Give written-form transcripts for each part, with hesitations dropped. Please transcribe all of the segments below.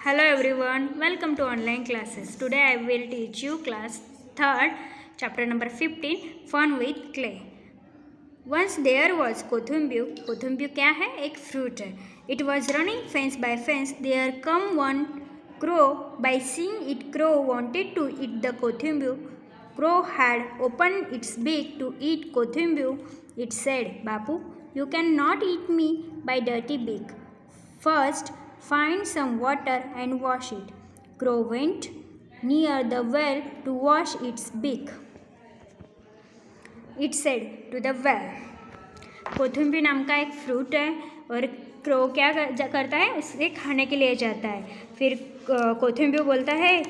Hello everyone, welcome to online classes. Today I will teach you class 3rd, chapter number 15, Fun with Clay. Once there was Kothumbu. Kothumbu क्या है? एक fruit है. It was running fence by fence. There come one crow. By seeing it, crow wanted to eat the Kothumbu. Crow had opened its beak to eat Kothumbu. It said, Bapu, you cannot eat me by dirty beak. First, find some water and wash it. Crow went near the well to wash its beak. It said to the well. कोथुम्बी नाम का एक fruit है और crow क्या करता है, उसे खाने के लिए जाता है. फिर कोथुम्बी बोलता है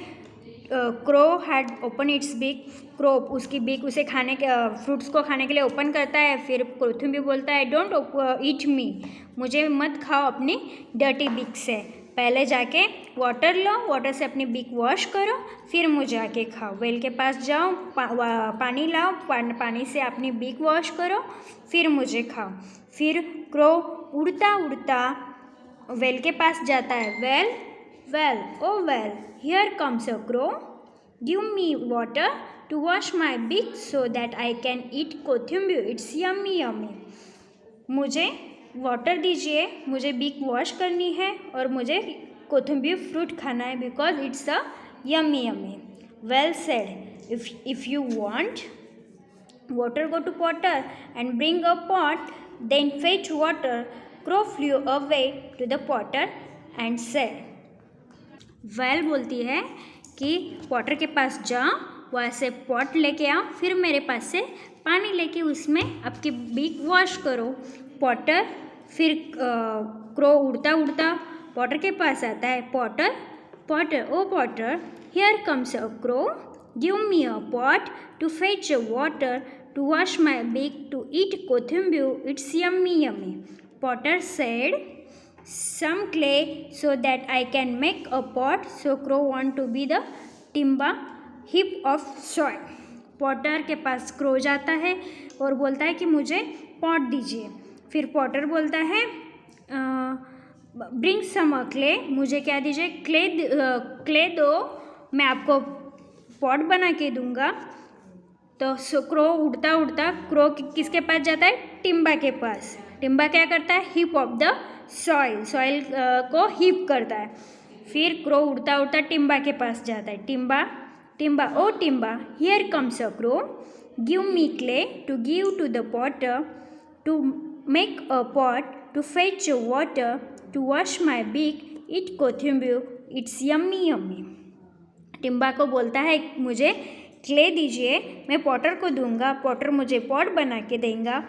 क्रो हैड ओपन इट्स बिक. क्रो उसकी बिक उसे खाने के फ्रूट्स को खाने के लिए ओपन करता है. फिर कोथुम्बी बोलता है डोंट ईट मी, मुझे मत खाओ अपनी डर्टी बिक से. पहले जाके वाटर लो, वाटर से अपनी बिक वॉश करो, फिर मुझे आके खाओ. वेल के पास जाओ, पानी लाओ, पानी से अपनी बिक वॉश करो, फिर मुझे खाओ. फिर क्रो उड़ता उड़ता वेल के पास जाता है. Well well oh well, here comes a crow. Give me water to wash my beak so that I can eat kothimbu. It's yummy yummy. मुझे वाटर दीजिए, मुझे बिक वॉश करनी है और मुझे कोथिम्बी फ्रूट खाना है because it's a yummy yummy. Well said. If you want water, go to potter and bring a pot, then fetch water. Crow flew away to the potter and said. Well बोलती है कि Potter के पास जाओ, वहाँ से pot लेके आओ, फिर मेरे पास से पानी लेके उसमें आपकी बीक वॉश करो. पॉटर फिर क्रो उड़ता उड़ता पॉटर के पास आता है. Potter potter o potter, here comes a crow. Give me a pot to fetch a water to wash my beak to eat kothumbu. It's yummy yummy. Potter said, some clay so that I can make a pot. So crow want to be the timber heap of soil. Potter के पास crow जाता है और बोलता है कि मुझे pot दीजिए. फिर पॉटर बोलता है ब्रिंग सम क्ले, मुझे क्या दीजिए, क्ले दो, मैं आपको पॉट बना के दूंगा. तो क्रो उड़ता उड़ता क्रो किसके पास जाता है, टिम्बा के पास. टिम्बा क्या करता है, heap of the soil, soil को हीप करता है. फिर क्रो उड़ता उड़ता टिम्बा के पास जाता है. Timba Timba oh Timba, here comes a crow. Give me clay to give to the potter to make a pot to fetch water to wash my beak it kothimbu. It's yummy yummy. Timba को बोलता है मुझे क्ले दीजिए, मैं पॉटर को दूंगा, पॉटर मुझे pot बना के देगा.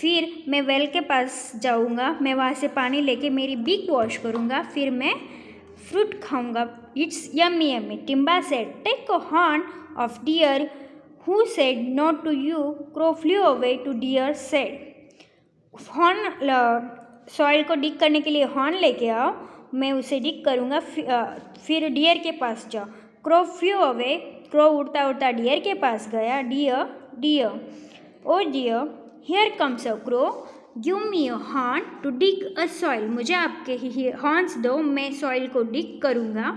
फिर मैं वेल के पास जाऊंगा, मैं वहाँ से पानी लेके मेरी बिक वॉश करूंगा, फिर मैं फ्रूट खाऊंगा. It's yummy yummy. टिम्बा said take a horn of deer. Who said not to you. Crow flew away to deer said. Horn, soil को डिग करने के लिए हॉर्न लेके आओ, मैं उसे डिग करूँगा. फिर डियर के पास जाओ. Crow flew away. क्रो उड़ता उड़ता डियर के पास गया. Deer deer o deer, here comes a crow. Give me a horn to dig a soil, मुझे आपके हॉर्न्स दो, मैं सॉइल को डिग करूँगा.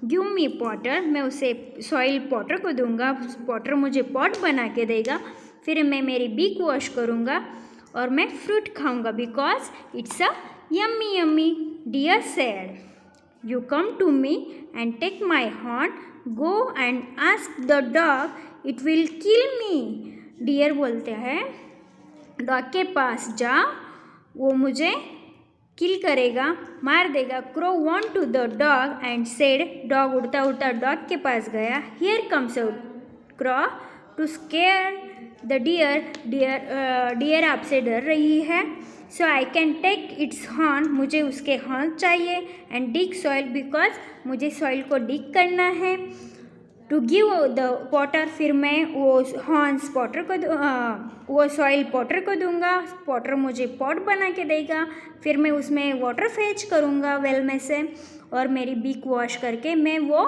गिव मी पॉटर, मैं उसे सॉइल पॉटर को दूंगा, पॉटर मुझे पॉट बना के देगा. फिर मैं मेरी बीक वॉश करूँगा और मैं फ्रूट खाऊँगा because it's a yummy yummy. Deer said, you come to me and take my horn. Go and ask the dog, it will kill me. Deer बोलते हैं डॉग के पास जा, वो मुझे किल करेगा, मार देगा. Crow want to the dog and said. Dog उड़ता उड़ता डॉग के पास गया. Here comes a crow to scare the deer. Deer आपसे डर रही है. So I can take its horn, मुझे उसके हॉर्न चाहिए. एंड डिग सॉइल, बिकॉज मुझे सॉइल को डिग करना है. टू गिव द पॉटर, फिर मैं वो हॉर्न्स पॉटर को वो सॉइल पॉटर को दूंगा, पॉटर मुझे पॉट बना के देगा. फिर मैं उसमें वाटर फेच करूँगा वेल में से और मेरी बीक वॉश करके मैं वो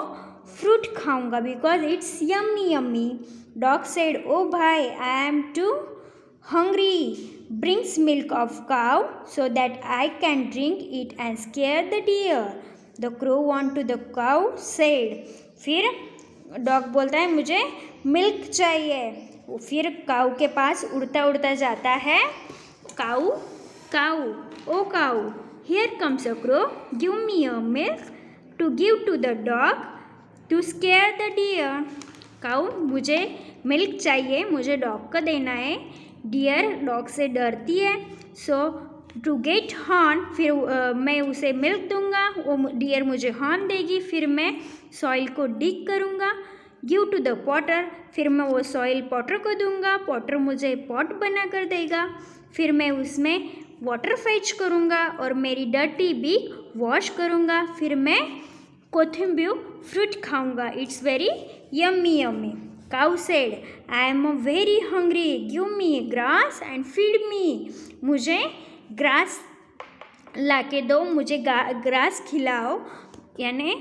फ्रूट खाऊँगा because it's yummy yummy. Dog said oh भाई, I am too hungry. Brings milk of cow so that I can drink it and scare the deer. The crow want to the cow said. फिर dog बोलता है मुझे milk चाहिए। फिर काऊ के पास उड़ता उड़ता जाता है। Cow cow oh cow here comes a crow give me a milk to give to the dog to scare the deer. Cow मुझे मिल्क चाहिए, मुझे डॉग को देना है। डियर डॉग से डरती है, सो टू गेट हॉर्न, फिर मैं उसे मिल्क दूंगा, वो डियर मुझे हॉर्न देगी, फिर मैं सॉइल को डिग करूँगा। गिव टू द पॉटर, फिर मैं वो सॉइल पॉटर को दूंगा, पॉटर मुझे पॉट बना कर देगा, फिर मैं उसमें वाटर फेच करूँगा और मेरी डर्टी बीक वॉश करूँगा, फिर मैं कोथिंबीर फ्रूट खाऊंगा। It's very yummy yummy. Cow said I am very hungry, give me grass and feed me. मुझे ग्रास ला के दो, मुझे ग्रास खिलाओ यानी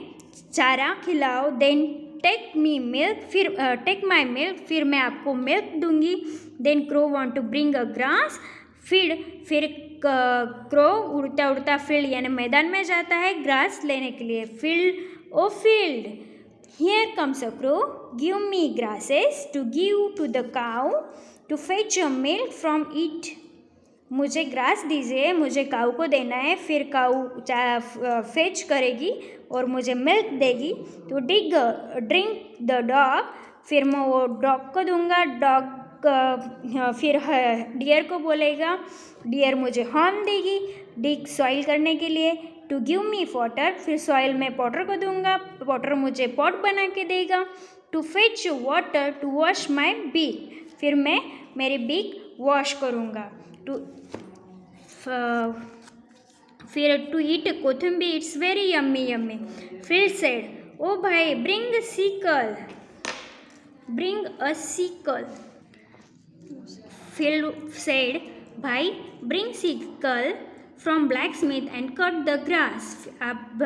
चारा खिलाओ। देन टेक मी मिल्क, फिर टेक माई मिल्क, फिर मैं आपको मिल्क दूंगी। Then crow want to bring a grass field, फिर क्रो उड़ता उड़ता फील्ड यानी मैदान में जाता है ग्रास लेने के लिए। Field o field, here comes a crow give me grasses to give to the cow to fetch a milk from it. मुझे ग्रास दीजिए, मुझे काऊ को देना है, फिर काऊ फेच करेगी और मुझे मिल्क देगी। तो ड्रिंक द डॉग, फिर मैं वो डॉग को दूंगा। डॉग फिर डियर को बोलेगा, डियर मुझे हॉर्न देगी डिग सॉइल करने के लिए। टू गिव मी पॉटर, फिर सॉइल में पॉटर को दूंगा, पॉटर मुझे पॉट बना के देगा। To fetch water to wash my beak, फिर मैं मेरी बीक वॉश करूँगा। फिर टू ईट कोथिंबीर, इट्स वेरी यम्मी यम्मी। फिर सेड ओ भाई bring sickle, bring a sickle. फिर सेड भाई bring sickle from blacksmith and cut the grass. आप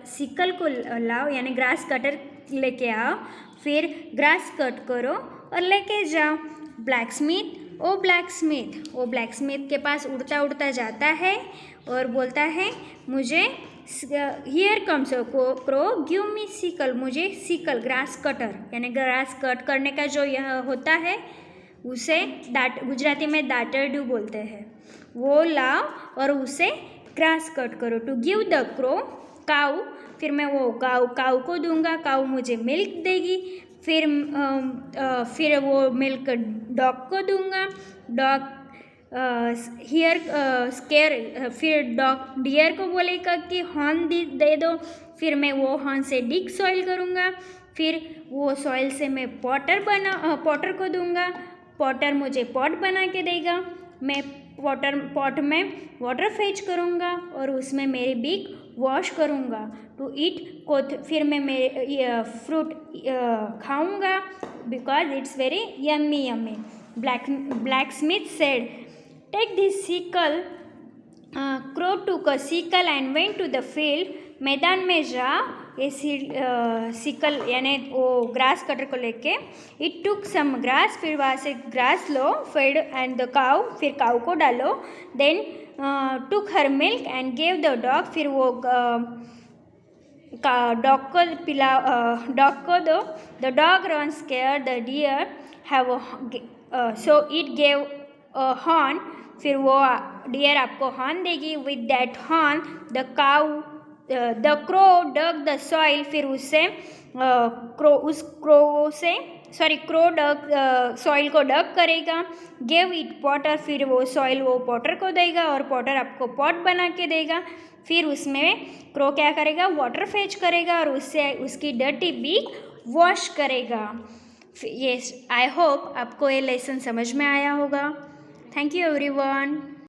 सीकल को लाओ यानी ग्रास कटर लेके आओ, फिर ग्रास कट करो और लेके जाओ। ब्लैकस्मिथ ओ ब्लैकस्मिथ, वो ब्लैकस्मिथ के पास उड़ता उड़ता जाता है और बोलता है मुझे here comes a crow give me sickle, मुझे सीकल ग्रास कटर यानी ग्रास कट करने का जो यह होता है उसे गुजराती में दाटरडू बोलते हैं, वो लाओ और उसे ग्रास कट करो। टू गिव द क्रो काऊ, फिर मैं वो काऊ को दूंगा, काऊ मुझे मिल्क देगी, फिर वो मिल्क डॉग को दूंगा। डॉग हियर स्केयर, फिर डॉग डियर को बोलेगा कि हॉर्न दे दो, फिर मैं वो हॉर्न से डिग सॉइल करूँगा, फिर वो सॉइल से मैं पॉटर को दूंगा, पॉटर मुझे पॉट बना के देगा। मैं पॉट में वाटर फेच करूँगा और उसमें मेरी बीक वॉश करूँगा। टू ईट फिर मैं मेरे फ्रूट खाऊँगा because it's very yummy yummy. Blacksmith said, take this sickle. Crow took a sickle and went to the field. मैदान में जाओ, ये सिकल यानी वो ग्रास कटर को लेके। इट टुक सम ग्रास, फिर वहाँ से ग्रास लो, फीड एंड द काऊ, फिर काऊ को डालो। Then took her milk and gave the dog, फिर वो डॉग को डॉग को दो। The dog run scare the deer have so it gave horn, फिर वो डियर आपको हॉर्न देगी। With that horn the cow the crow dug the soil, फिर उससे क्रो डग सॉइल को डग करेगा। गिव इट पॉटर, फिर वो सॉइल वो पॉटर को देगा और पॉटर आपको पॉट बना के देगा। फिर उसमें क्रो क्या करेगा, वाटर फेच करेगा और उससे उसकी डर्टी बीक वॉश करेगा। ये आई होप आपको ये लेसन समझ में आया होगा। Thank you everyone.